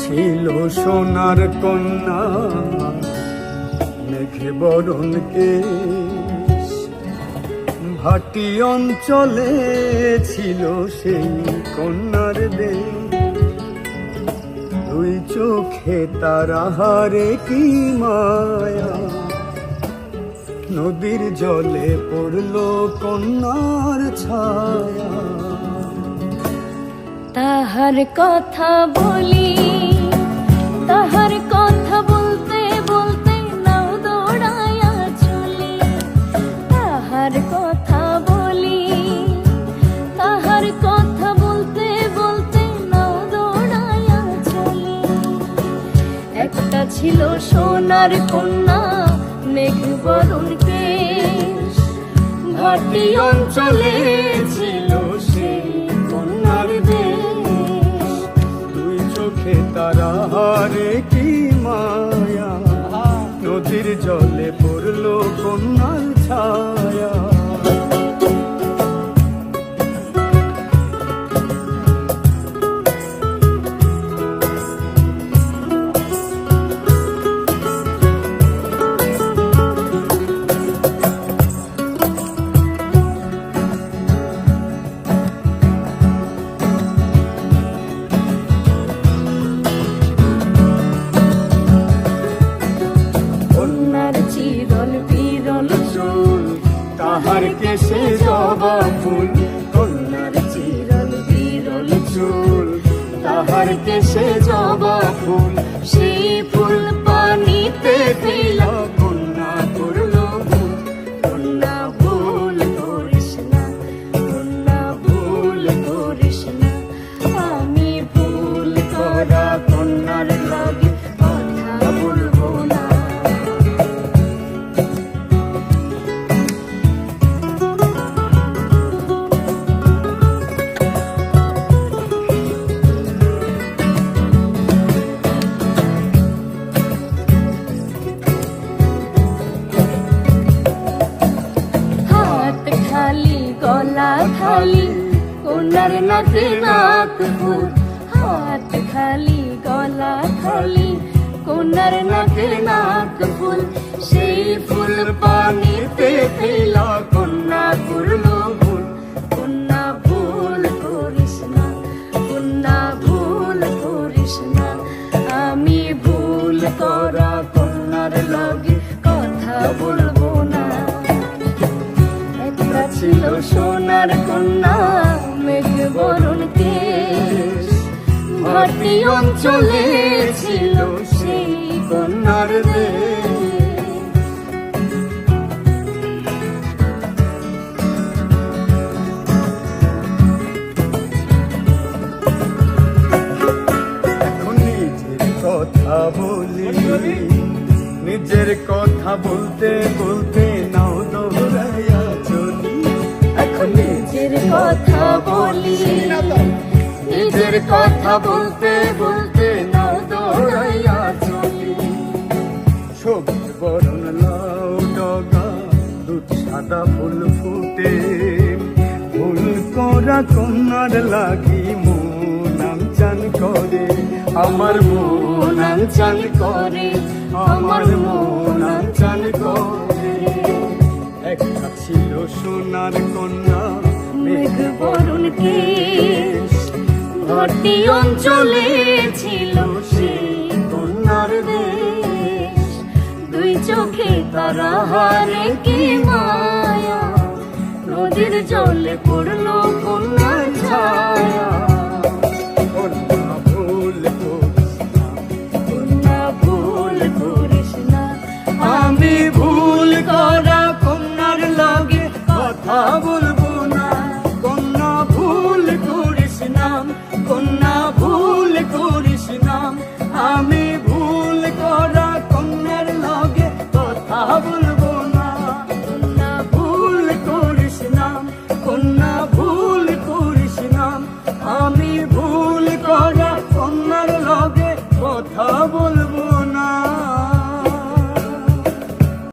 ছিল সোনার কন্যা মেঘে বরণ কেশ, ভাটি অঞ্চলে ছিল সেই কন্যার দেশ। দুই চোখে তার আহারে কি মায়া, নদীর জলে পড়ল কন্যার ছায়া। তাহার কথা বলি, তাহার কথা বলতে বলতে নাও দৌড়াইয়া চলি। তাহার কথা বলি, তাহার কথা বলতে বলতে নাও দৌড়াইয়া চলি। একটা ছিল সোনার কন্যা মেঘ বরণ কেশ, ভাটি অঞ্চলে ছিল সেই কন্যার দেশ। দুই চোখে তারা হারে কি মায়া, নদীর জলে পড়ল কন্যার ছায়া। চিরল বিরল চুল, তাহার কেশে জবা ফুল, কন্যার চিরল বিরল চুল, তাহার কেশে জবা ফুল। সেই ফুল পানিতে ফেলা কন্যা করল ভুল, কন্যা ভুল করিস না, কন্যা ভুল করিস না। আমি ভুল করা কন্যার লাগে কথা বলবো না। গলা খালি কন্যার নাকে নাক ফুল, হাত খালি গলা খালি কন্যার নাকে নাক ফুল। সেই ফুল পানিতে ফেলা কন্যা করল ভুল, কন্যা ভুল করিস না, কন্যা ভুল করিস না। আমি ভুল করা কন্যার লাগে কথা বলবো না। ছিল সোনার কন্যা মেঘ বরণ কেশ, ভাটি অঞ্চলে ছিল সেই কন্যার দেশ। এখন নিজের কথা বলি, নিজের কথা বলতে বলতে নাও দৌড়াইয়া চলি। এখন নিজের কথা বলি, নিজের কথা বলতে বলতে নাও দৌড়াইয়া চলি। সবুজ বরণ লাউ ডগা, দুধ সাদা ফুল ফুটে, ফুল করা কন্যার লাগি মন আনচান করে। আমার মন আনচান করে, আমার মন আনচান করে। একটা ছিল সোনার কন্যা মেঘ বরণ কেশ, ভাটি অঞ্চলে ছিল সেই কন্যার দেশ। দুই চোখে তারা হারে কি মায়া, নদীর জলে পড়লো